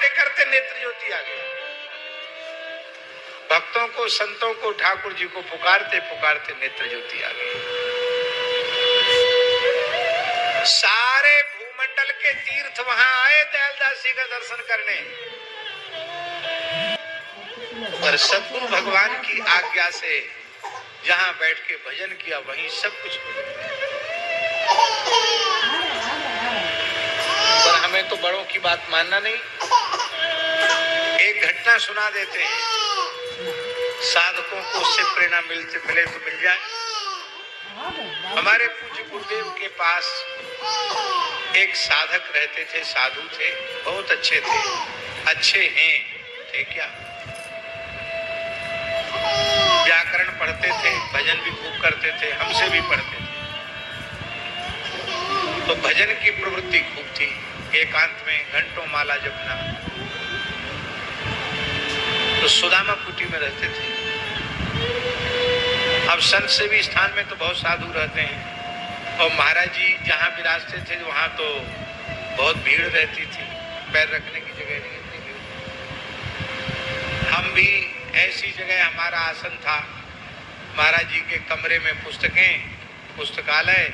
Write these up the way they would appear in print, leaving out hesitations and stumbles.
करते करते नेत्र ज्योति आ गई। भक्तों को, संतों को, ठाकुर जी को पुकारते पुकारते नेत्र ज्योति आ गई। सारे भूमंडल के तीर्थ वहां आए दयालदास जी का दर्शन करने, पर सद्गुरु भगवान की आज्ञा से जहां बैठ के भजन किया वहीं सब कुछ हो गया। पर हमें तो बड़ों की बात मानना नहीं। एक घटना सुना देते हैं, साधकों को उससे प्रेरणा मिले तो मिल जाए। हमारे पूज्य गुरुदेव के पास एक साधक रहते थे, साधु थे, बहुत अच्छे थे, अच्छे हैं थे क्या, व्याकरण पढ़ते थे, भजन भी खूब करते थे, हमसे भी पढ़ते थे। तो भजन की प्रवृत्ति खूब थी, एकांत में घंटों माला जपना। तो सुदामा कुटी में रहते थे। अब संत सेवी स्थान में तो बहुत साधु रहते हैं, और महाराज जी जहाँ विराजते थे वहां तो बहुत भीड़ रहती थी, पैर रखने की जगह नहीं थी। हम भी ऐसी जगह, हमारा आसन था, महाराज जी के कमरे में पुस्तकें, पुस्तकालय,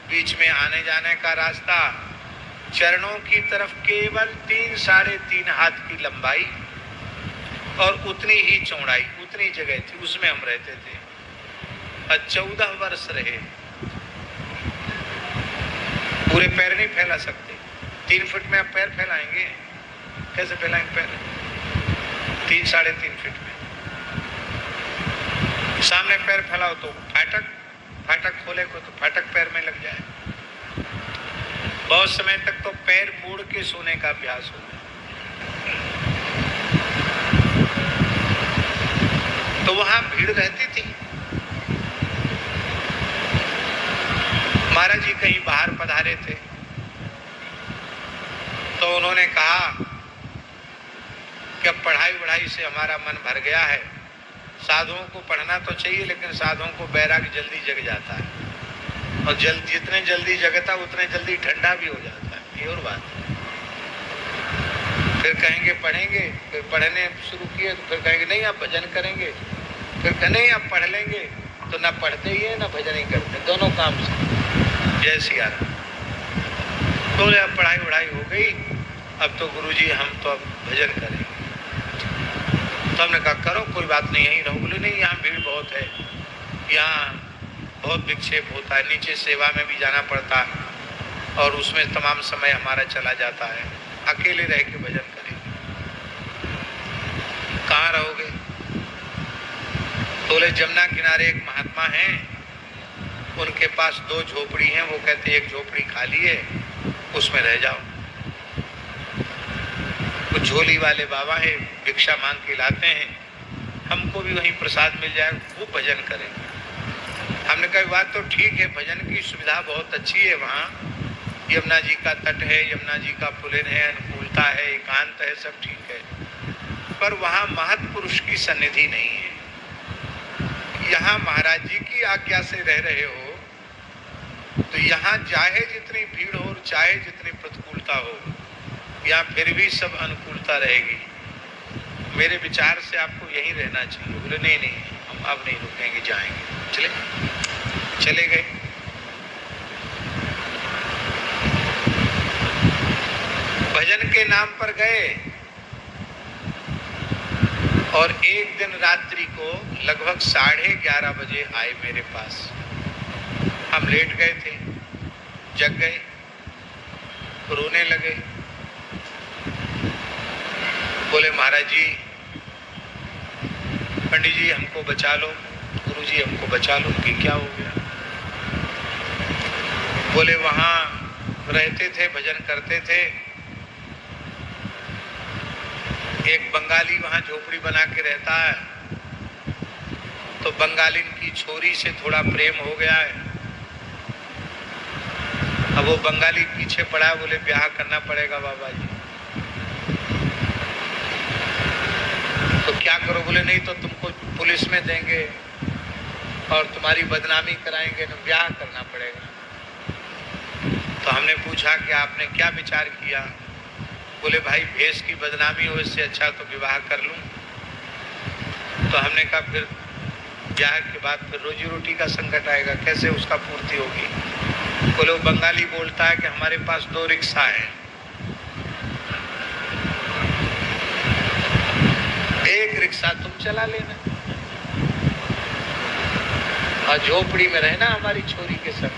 बीच में आने जाने का रास्ता, चरणों की तरफ केवल 3-3.5 हाथ की लंबाई और उतनी ही चौड़ाई, उतनी जगह थी, उसमें हम रहते थे। और 14 वर्ष रहे। पूरे पैर नहीं फैला सकते, 3 फुट में आप पैर फैलाएंगे, कैसे फैलाएंगे पैर? 3-3.5 फीट में। सामने पैर फैलाओ तो फाटक खोले को तो फाटक पैर में लग जाए। बहुत समय तक तो पैर मोड़ के सोने का अभ्यास हो। तो वहां भीड़ रहती थी। महाराज जी कहीं बाहर पधारे थे, तो उन्होंने कहा कि अब पढ़ाई से हमारा मन भर गया है, साधुओं को पढ़ना तो चाहिए, लेकिन साधुओं को बैराग जल्दी जग जाता है, और जितने जल्दी जगता उतने जल्दी ठंडा भी हो जाता है। ये और बात है। फिर कहेंगे पढ़ेंगे, फिर पढ़ने शुरू किए तो फिर कहेंगे नहीं आप भजन करेंगे, फिर कहें नहीं आप पढ़ लेंगे, तो ना पढ़ते ही है ना भजन ही करते, दोनों काम से। जय सिया राम। तो अब पढ़ाई वढ़ाई हो गई, अब तो गुरुजी हम तो अब भजन करेंगे। तो हमने कहा करो, कोई बात नहीं, यहीं रहो। बोले नहीं, यहाँ भीड़ बहुत है, यहाँ बहुत विक्षेप होता है, नीचे सेवा में भी जाना पड़ता है, और उसमें तमाम समय हमारा चला जाता है, अकेले रह के भजन करेंगे। कहाँ रहोगे? बोले जमुना किनारे एक महात्मा हैं, उनके पास 2 झोपड़ी हैं, वो कहते एक झोपड़ी खाली है, उसमें रह जाओ। कुछ झोली वाले बाबा हैं, भिक्षा मांग के लाते हैं, हमको भी वहीं प्रसाद मिल जाए, वो भजन करेंगे। हमने कहा बात तो ठीक है, भजन की सुविधा बहुत अच्छी है, वहाँ यमुना जी का तट है, यमुना जी का पुलिन है, अनुकूलता है, एकांत है, सब ठीक है, पर वहाँ महत्पुरुष की सन्निधि नहीं है। यहाँ महाराज जी की आज्ञा से रह रहे हो, तो यहाँ चाहे जितनी भीड़ हो, चाहे जितनी प्रतिकूलता हो, यहाँ फिर भी सब अनुकूलता रहेगी। मेरे विचार से आपको यहीं रहना चाहिए। बोले नहीं हम अब नहीं रुकेंगे, जाएंगे। चले गए। भजन के नाम पर गए, और एक दिन रात्रि को लगभग 11:30 बजे आए मेरे पास। हम लेट गए थे, जग गए, रोने लगे। बोले महाराज जी, पंडित जी हमको बचा लो, गुरु जी हमको बचा लो। कि क्या हो गया? बोले वहाँ रहते थे, भजन करते थे, एक बंगाली वहाँ झोपड़ी बना के रहता है, तो बंगालिन की छोरी से थोड़ा प्रेम हो गया है। अब वो बंगाली पीछे पड़ा है, बोले ब्याह करना पड़ेगा बाबा जी। तो क्या करो? बोले नहीं तो तुमको पुलिस में देंगे और तुम्हारी बदनामी कराएंगे, तो ब्याह करना पड़ेगा। तो हमने पूछा कि आपने क्या विचार किया? बोले भाई भेष की बदनामी हो, इससे अच्छा तो विवाह कर लूं। तो हमने कहा फिर ब्याह के बाद फिर रोजी रोटी का संकट आएगा, कैसे उसका पूर्ति होगी। बोले वो बंगाली बोलता है कि हमारे पास 2 रिक्शा हैं, एक रिक्शा तुम चला लेना और झोपड़ी में रहना हमारी छोरी के संग।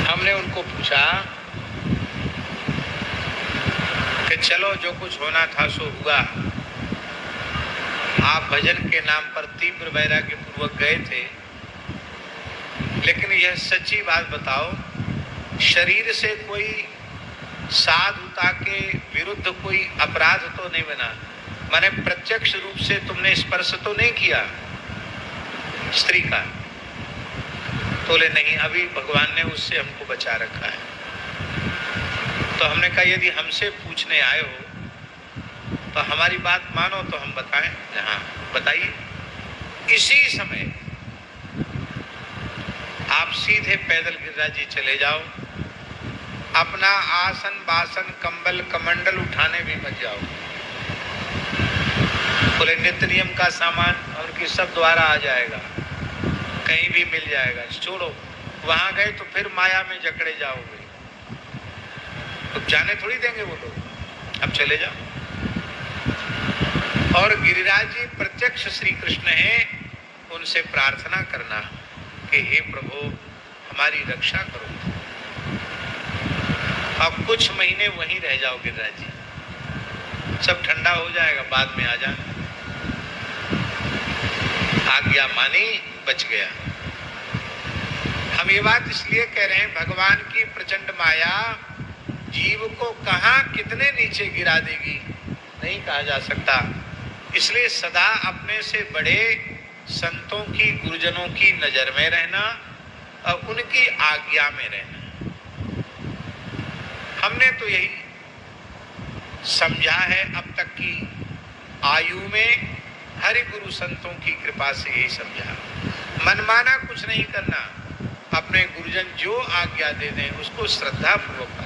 हमने उनको पूछा कि चलो जो कुछ होना था सो हुआ, आप भजन के नाम पर तीव्र वैराग्य पूर्वक गए थे, लेकिन यह सच्ची बात बताओ, शरीर से कोई साधुता के विरुद्ध कोई अपराध तो नहीं बना? माने प्रत्यक्ष रूप से तुमने स्पर्श तो नहीं किया स्त्री का? बोले नहीं, अभी भगवान ने उससे हमको बचा रखा है। तो हमने कहा यदि हमसे पूछने आए हो तो हमारी बात मानो तो हम बताएं। हाँ बताइए। इसी समय आप सीधे पैदल गिरिराज जी चले जाओ, अपना आसन बासन कंबल कमंडल उठाने भी मत जाओ। बोले नित्य नियम का सामान उनकी सब द्वारा आ जाएगा, कहीं भी मिल जाएगा, छोड़ो। वहां गए तो फिर माया में जकड़े जाओगे, तो जाने थोड़ी देंगे वो लोग। अब चले जाओ। और गिरिराज जी प्रत्यक्ष श्री कृष्ण हैं, उनसे प्रार्थना करना कि हे प्रभु हमारी रक्षा करो। अब कुछ महीने वहीं रह जाओ गिरिराज जी, सब ठंडा हो जाएगा, बाद में आ जाना। आज्ञा मानी, बच गया। हम ये बात इसलिए कह रहे हैं, भगवान की प्रचंड माया जीव को कहां कितने नीचे गिरा देगी नहीं कहा जा सकता। इसलिए सदा अपने से बड़े संतों की, गुरुजनों की नजर में रहना और उनकी आज्ञा में रहना। हमने तो यही समझा है अब तक की आयु में, हरि गुरु संतों की कृपा से यही समझा। मनमाना कुछ नहीं करना, अपने गुरुजन जो आज्ञा दे दें उसको श्रद्धा पूर्वक करना।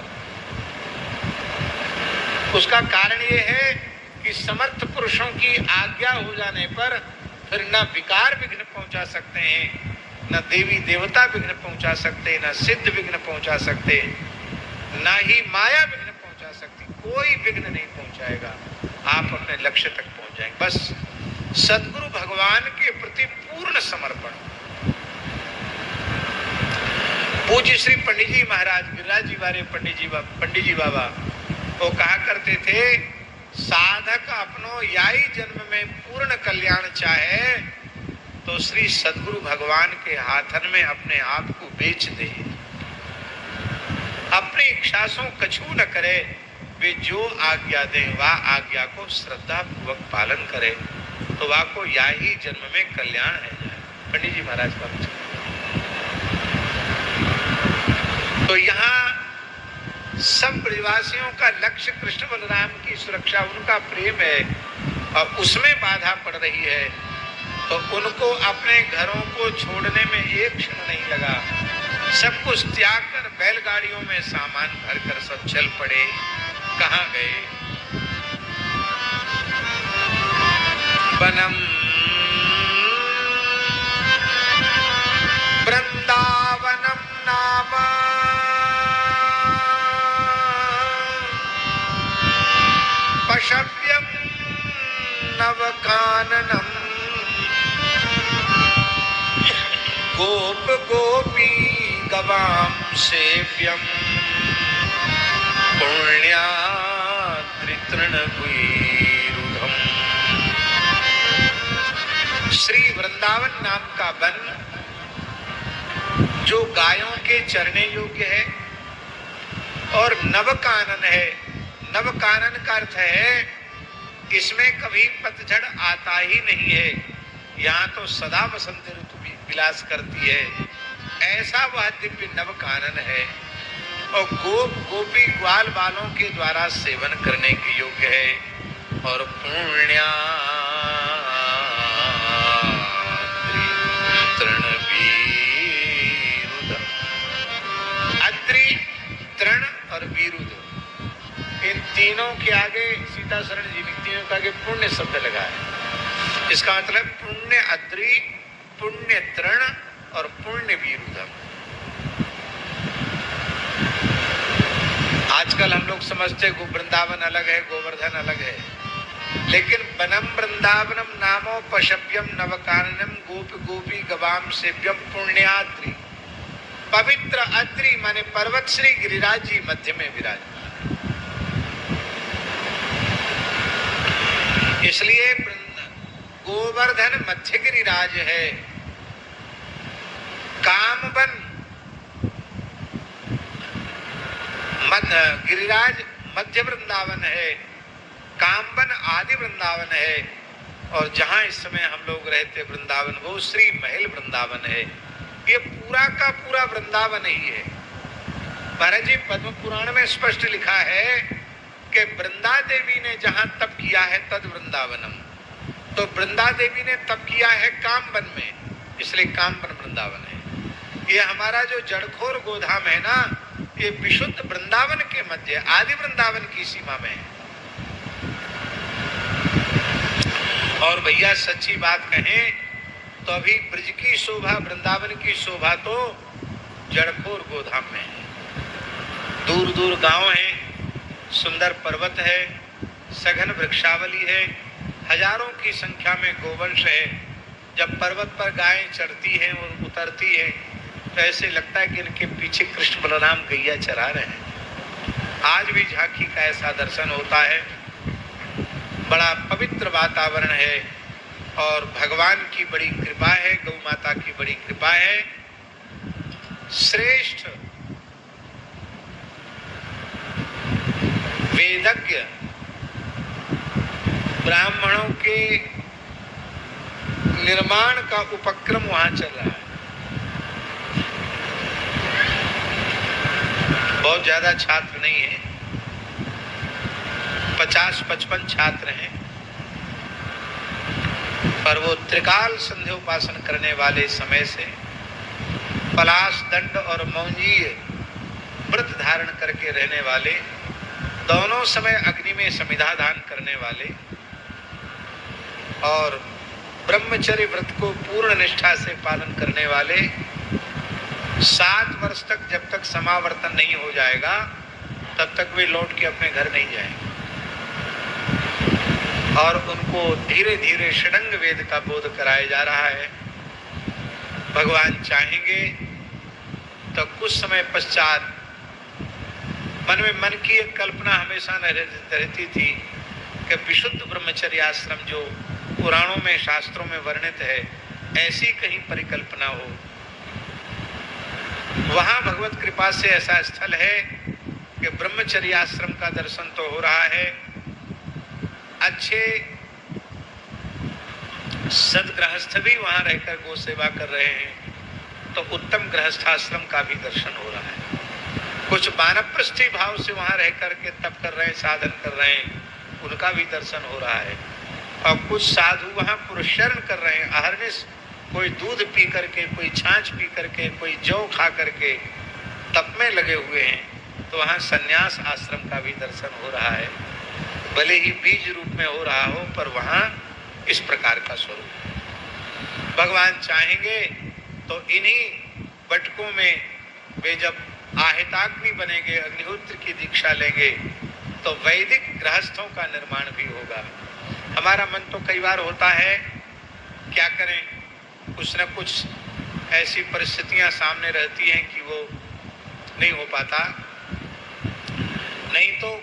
उसका कारण ये है कि समर्थ पुरुषों की आज्ञा हो जाने पर फिर न विकार विघ्न पहुंचा सकते हैं, न देवी देवता विघ्न पहुंचा सकते, न सिद्ध विघ्न पहुंचा सकते, न ही माया विघ्न पहुंचा सकती। कोई विघ्न नहीं पहुंचाएगा, आप अपने लक्ष्य तक पहुंच जाएंगे। बस सद्गुरु भगवान के प्रति पूर्ण समर्पण। पूज्य श्री पंडित जी महाराज, गिरिराज जी वाले पंडित जी बाबा वो कहा करते थे, साधक अपनो याई जन्म में पूर्ण कल्याण चाहे तो श्री सद्गुरु भगवान के हाथन में अपने आप को बेच दे। अपनी इच्छा से कछु न करे, वे जो आज्ञा दे वह आज्ञा को श्रद्धा पूर्वक पालन करे तो वह को या ही जन्म में कल्याण है जाए। पंडित जी महाराज का वचन। तो यहाँ सब ब्रजवासियों का लक्ष्य कृष्ण बलराम की सुरक्षा, उनका प्रेम है और उसमें बाधा पड़ रही है, तो उनको अपने घरों को छोड़ने में एक क्षण नहीं लगा। सब कुछ त्याग कर बैलगाड़ियों में सामान भरकर सब चल पड़े। कहाँ गए? वनम वृंदावनम नाम पशव्यम नवकाननम गोप गोपी गवाम सेव्यम पुण्यात्रितृणवीरुधम। श्री वृंदावन नाम का वन जो गायों के चरने योग्य है और नवकानन है। नवकानन का अर्थ है इसमें कभी पतझड़ आता ही नहीं है, यहाँ तो सदा बसंत ऋतु विलास करती है, ऐसा वह दिव्य नवकानन है और गोप गोपी ग्वाल बालों के द्वारा सेवन करने के योग्य है। और पुण्या अद्रि तृण और के आगे सीता शरण जी लिखती हैं, आगे पुण्य शब्द लगा है। इसका मतलब पुण्य अद्रि, पुण्य तृण और पुण्य वीरुधम। आजकल हम लोग समझते वृंदावन अलग है, गोवर्धन अलग है, लेकिन वनम वृंदावनम नामो पशव्यम नवकाननम गोप गोपी गवाम सेव्यम पुण्याद्रि। पवित्र अद्रि माने पर्वत श्री गिरिराज जी मध्य में विराजमान। इसलिए गोवर्धन मध्य गिरिराज है, कामवन गिरिराज मध्य वृंदावन है, कामवन आदि वृंदावन है, और जहां इस समय हम लोग रहते वृंदावन वो श्री महल वृंदावन है। ये पूरा का पूरा वृंदावन ही है। महाराज जी पद्म पुराण में स्पष्ट लिखा है कि वृंदा देवी ने जहां तप किया है तद वृंदावनम, तो वृंदा देवी ने तप किया है कामवन में, इसलिए कामवन वृंदावन है। ये हमारा जो जड़खोर गोधाम है ना, ये विशुद्ध वृंदावन के मध्य आदि वृंदावन की सीमा में है। और भैया सच्ची बात कहें तो अभी ब्रज की शोभा, वृंदावन की शोभा तो जड़खोर गोधाम में है। दूर दूर गांव हैं, सुंदर पर्वत है, सघन वृक्षावली है, हजारों की संख्या में गोवंश है। जब पर्वत पर गायें चढ़ती हैं और उतरती हैं तो ऐसे लगता है कि इनके पीछे कृष्ण बलराम गैया चरा रहे हैं। आज भी झांकी का ऐसा दर्शन होता है। बड़ा पवित्र वातावरण है और भगवान की बड़ी कृपा है, गौ माता की बड़ी कृपा है। श्रेष्ठ वेदज्ञ ब्राह्मणों के निर्माण का उपक्रम वहां चल रहा है। बहुत ज्यादा छात्र नहीं है, 50-55 छात्र हैं, पर वो त्रिकाल संध्या उपासन करने वाले समय से पलाश दंड और मौंजीय व्रत धारण करके रहने वाले, दोनों समय अग्नि में समिधा दान करने वाले और ब्रह्मचर्य व्रत को पूर्ण निष्ठा से पालन करने वाले 7 वर्ष तक, जब तक समावर्तन नहीं हो जाएगा तब तक वे लौट के अपने घर नहीं जाएंगे। और उनको धीरे धीरे षडंग वेद का बोध कराया जा रहा है। भगवान चाहेंगे तो कुछ समय पश्चात मन की एक कल्पना हमेशा रहती थी कि विशुद्ध ब्रह्मचर्य आश्रम जो पुराणों में शास्त्रों में वर्णित है, ऐसी कहीं परिकल्पना हो। वहां भगवत कृपा से ऐसा स्थल है कि ब्रह्मचर्य आश्रम का दर्शन तो हो रहा है, अच्छे सदगृहस्थ भी वहां रहकर गो सेवा कर रहे हैं, तो उत्तम गृहस्थाश्रम का भी दर्शन हो रहा है। कुछ वानप्रस्थी भाव से वहां रह करके तप कर रहे हैं, साधन कर रहे हैं, उनका भी दर्शन हो रहा है। और कुछ साधु वहां पुरुषरण कर रहे हैं, अहर्निश, कोई दूध पी करके, कोई छाछ पी करके, कोई जौ खा करके तप में लगे हुए हैं, तो वहां सन्यास आश्रम का भी दर्शन हो रहा है। भले ही बीज रूप में हो रहा हो, पर वहां इस प्रकार का स्वरूप। भगवान चाहेंगे तो इन्हीं बटकों में वे जब आहिताग्नि बनेंगे, अग्निहोत्र की दीक्षा लेंगे, तो वैदिक गृहस्थों का निर्माण भी होगा। हमारा मन तो कई बार होता है, क्या करें, कुछ न कुछ ऐसी परिस्थितियां सामने रहती हैं कि वो नहीं हो पाता। नहीं तो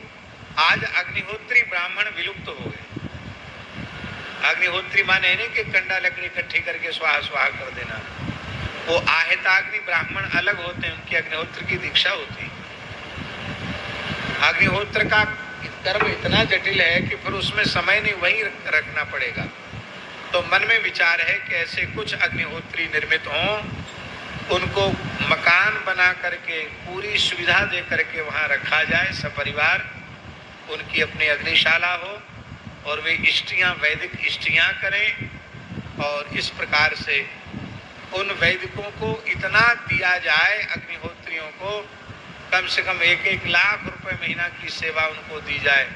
आज अग्निहोत्री ब्राह्मण विलुप्त हो गए। अग्निहोत्री माने नहीं कि कंडा लकड़ी इकट्ठी करके स्वाहा स्वाहा कर देना। वो आहिताग्नि ब्राह्मण अलग होते हैं, उनकी अग्निहोत्र की दीक्षा होती है। अग्निहोत्र का कर्म इतना जटिल है कि फिर उसमें समय नहीं वहीं रखना पड़ेगा। तो मन में विचार है कि ऐसे कुछ अग्निहोत्री निर्मित हों, उनको मकान बना करके पूरी सुविधा दे करके वहाँ रखा जाए, सपरिवार उनकी अपनी अग्निशाला हो और वे इष्टियाँ, वैदिक इष्टियाँ करें। और इस प्रकार से उन वैदिकों को इतना दिया जाए, अग्निहोत्रियों को कम से कम 1-1 लाख रुपए महीना की सेवा उनको दी जाए,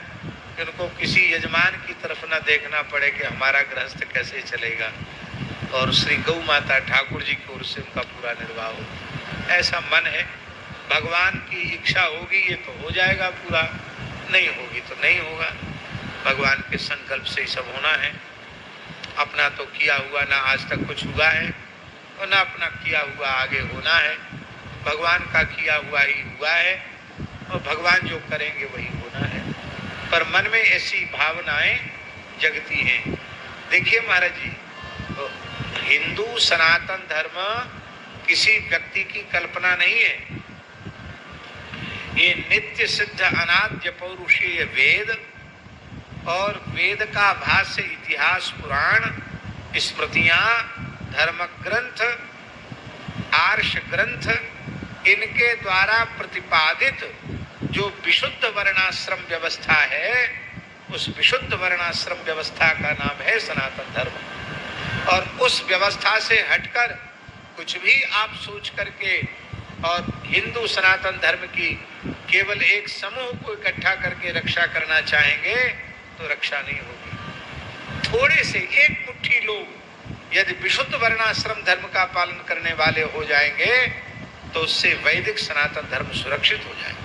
इनको किसी यजमान की तरफ न देखना पड़े कि हमारा गृहस्थ कैसे चलेगा, और श्री गौ माता ठाकुर जी की ओर से उनका पूरा निर्वाह हो, ऐसा मन है। भगवान की इच्छा होगी ये तो हो जाएगा पूरा, नहीं होगी तो नहीं होगा। भगवान के संकल्प से ही सब होना है। अपना तो किया हुआ ना आज तक कुछ हुआ है और ना अपना किया हुआ आगे होना है। भगवान का किया हुआ ही हुआ है और भगवान जो करेंगे वही होना है। पर मन में ऐसी भावनाएं जगती हैं। देखिए महाराज जी, तो हिंदू सनातन धर्म किसी व्यक्ति की कल्पना नहीं है। ये नित्य सिद्ध अनाद्य पौरुषेय वेद और वेद का भाष्य, इतिहास, पुराण, स्मृतियां, धर्म ग्रंथ, आर्ष ग्रंथ, इनके द्वारा प्रतिपादित जो विशुद्ध वर्णाश्रम व्यवस्था है, उस विशुद्ध वर्णाश्रम व्यवस्था का नाम है सनातन धर्म। और उस व्यवस्था से हटकर कुछ भी आप सोच करके और हिंदू सनातन धर्म की केवल एक समूह को इकट्ठा करके रक्षा करना चाहेंगे तो रक्षा नहीं होगी। थोड़े से एक मुट्ठी लोग यदि विशुद्ध वर्णाश्रम धर्म का पालन करने वाले हो जाएंगे तो उससे वैदिक सनातन धर्म सुरक्षित हो जाएगा।